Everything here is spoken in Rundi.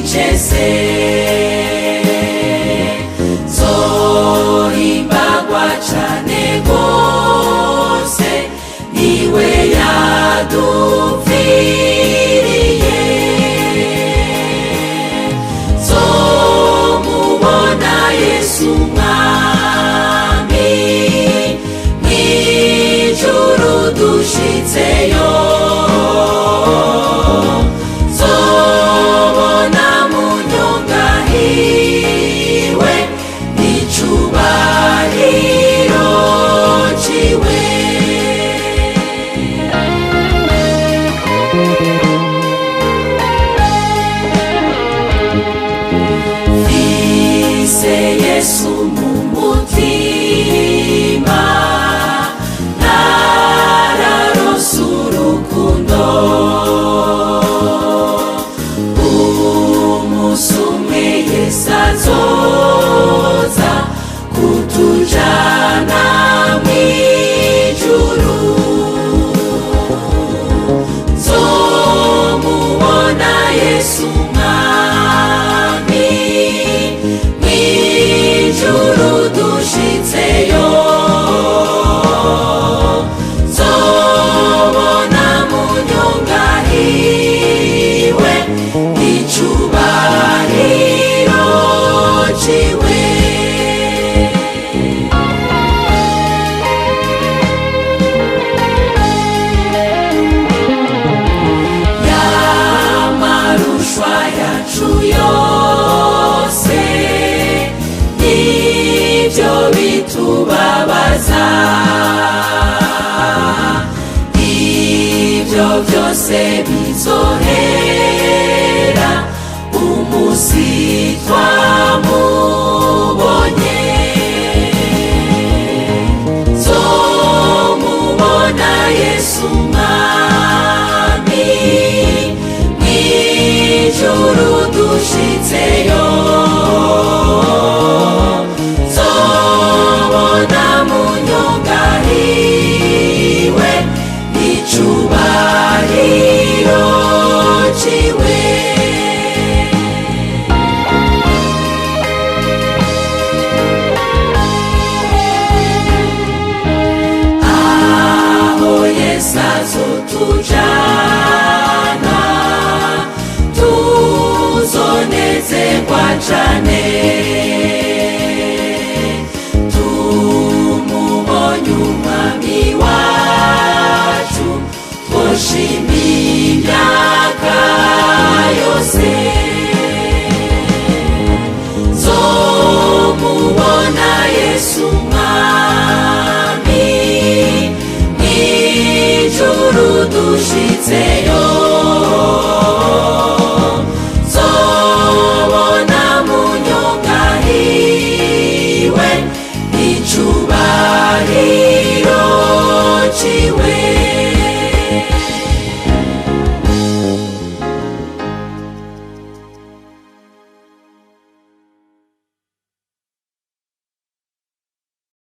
chese zohimbagwa cane gose niwe yadupfiriye zomubona Yesu mwami mwijuru dushitseyo zobona munyonga hiwe n'icubahiro ciwe fise Yesu mu mutima nararonse urukundo umunsi umwe Yesu azoza kutujana mw'ijuru nzomubona Yesu mwami mw'ijuru dushitseyo nzobona munyonga hiwe n'icubahiro ciwe yamarushwa yacu yose nivyo bitubabaza ivyo vyose bizohera umusi twamubonye zomubona Yesu mwami mw'ijuru dushitseyo zobona munyonga hiwe n'icubahiro ciwe aho Yesu azotujana